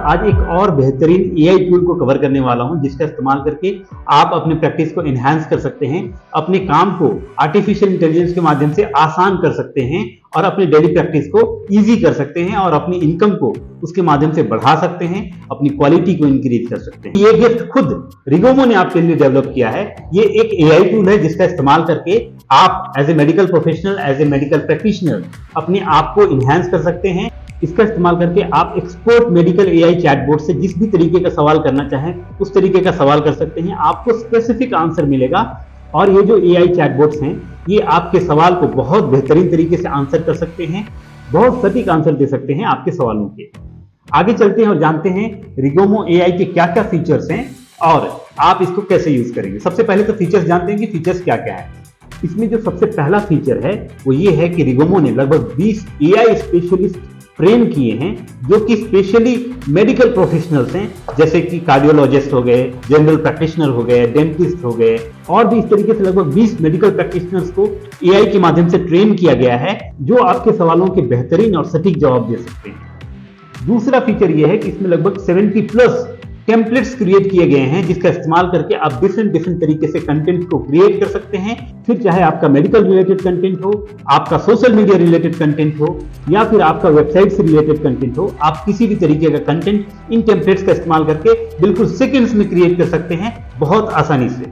आज एक और बेहतरीन एआई टूल को कवर करने वाला हूं जिसका इस्तेमाल करके आप अपने प्रैक्टिस को एनहांस कर सकते हैं, अपने काम को आर्टिफिशियल इंटेलिजेंस के माध्यम से आसान कर सकते हैं और अपनी डेली प्रैक्टिस को इजी कर सकते हैं और अपनी इनकम को उसके माध्यम से बढ़ा सकते हैं, अपनी क्वालिटी को इंक्रीज कर सकते हैं। ये गिफ्ट खुद रिगोमो ने आपके लिए डेवलप किया है। ये एक एआई टूल है जिसका इस्तेमाल करके आप as a medical professional, as a medical practitioner अपने आप को इनहांस कर सकते हैं। इसका इस्तेमाल करके आप एक्सपर्ट मेडिकल एआई चैटबॉट से जिस भी तरीके का सवाल करना चाहें उस तरीके का सवाल कर सकते हैं। आपको स्पेसिफिक आंसर मिलेगा और ये जो एआई चैटबॉट्स हैं ये आपके सवाल को बहुत बेहतरीन तरीके से आंसर कर सकते हैं, बहुत सटीक आंसर दे सकते हैं आपके सवालों के। आगे चलते हैं और जानते हैं रिगोमो एआई के क्या क्या फीचर्स हैं और आप इसको कैसे यूज करेंगे। सबसे पहले तो फीचर्स जानते हैं कि फीचर्स क्या क्या है। इसमें जो सबसे पहला फीचर है वो ये है कि रिगोमो ने लगभग 20 एआई स्पेशलिस्ट ट्रेन किए हैं जो कि स्पेशली मेडिकल प्रोफेशनल्स हैं, जैसे कि कार्डियोलॉजिस्ट हो गए, जनरल प्रैक्टिशनर हो गए, डेंटिस्ट हो गए और भी इस तरीके से लगभग 20 मेडिकल प्रैक्टिशनर्स को एआई के माध्यम से ट्रेन किया गया है जो आपके सवालों के बेहतरीन और सटीक जवाब दे सकते हैं। दूसरा फीचर यह है कि इसमें लगभग 70 प्लस टेम्पलेट्स क्रिएट किए गए हैं जिसका इस्तेमाल करके आप डिफरेंट तरीके से कंटेंट को क्रिएट कर सकते हैं। फिर चाहे आपका मेडिकल रिलेटेड कंटेंट हो, आपका सोशल मीडिया रिलेटेड कंटेंट हो या फिर आपका वेबसाइट से रिलेटेड कंटेंट हो, आप किसी भी तरीके का कंटेंट इन टेम्पलेट्स का इस्तेमाल करके बिल्कुल सेकेंड्स में क्रिएट कर सकते हैं बहुत आसानी से।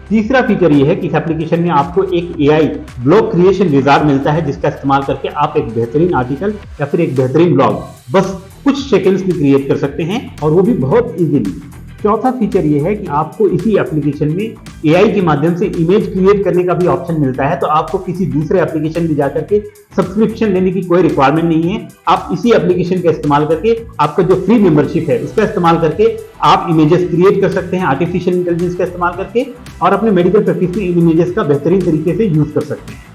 तीसरा फीचर यह है कि इस एप्लीकेशन में आपको एक एआई ब्लॉग क्रिएशन विजार्ड मिलता है जिसका इस्तेमाल करके आप एक बेहतरीन आर्टिकल या फिर एक बेहतरीन ब्लॉग बस कुछ सेकंड्स में क्रिएट कर सकते हैं और वो भी बहुत इजीली। चौथा फीचर ये है कि आपको इसी एप्लीकेशन में एआई के माध्यम से इमेज क्रिएट करने का भी ऑप्शन मिलता है, तो आपको किसी दूसरे एप्लीकेशन में जाकर के सब्सक्रिप्शन लेने की कोई रिक्वायरमेंट नहीं है। आप इसी एप्लीकेशन का इस्तेमाल करके आपका जो फ्री मेंबरशिप है उसका इस्तेमाल करके आप इमेजेस क्रिएट कर सकते हैं आर्टिफिशियल इंटेलिजेंस का इस्तेमाल करके और अपने मेडिकल प्रैक्टिस में इन इमेजेस का बेहतरीन तरीके से यूज कर सकते हैं।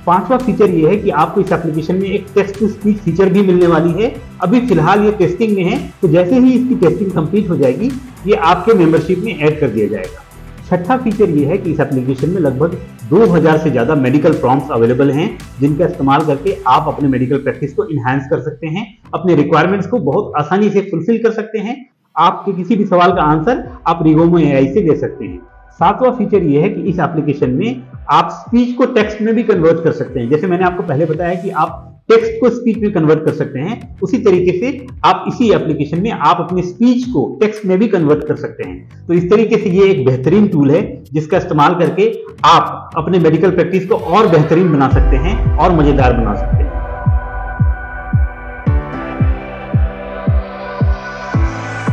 पांचवा फीचर ये है कि आपको इस एप्लीकेशन में एक टेक्स्ट टू स्पीच फीचर भी मिलने वाली है। अभी फिलहाल ये टेस्टिंग में है, तो जैसे ही इसकी टेस्टिंग कंप्लीट हो जाएगी ये आपके मेंबरशिप में ऐड कर दिया जाएगा। छठा फीचर ये है कि इस एप्लीकेशन में लगभग 2000 से ज्यादा मेडिकल प्रॉम्प्ट्स अवेलेबल हैं जिनका इस्तेमाल करके आप अपने मेडिकल प्रैक्टिस को इनहांस कर सकते हैं, अपने रिक्वायरमेंट्स को बहुत आसानी से फुलफिल कर सकते हैं। आपके किसी भी सवाल का आंसर आप रिगोमो एआई से ले सकते हैं। सातवां फीचर यह है कि इस एप्लीकेशन में आप स्पीच को टेक्स्ट में भी कन्वर्ट कर सकते हैं। जैसे मैंने आपको पहले बताया कि आप टेक्स्ट को स्पीच में कन्वर्ट कर सकते हैं, उसी तरीके से आप इसी एप्लीकेशन में आप अपनी स्पीच को टेक्स्ट में भी कन्वर्ट कर सकते हैं। तो इस तरीके से ये एक बेहतरीन टूल है जिसका इस्तेमाल करके आप अपने मेडिकल प्रैक्टिस को और बेहतरीन बना सकते हैं और मजेदार बना सकते हैं।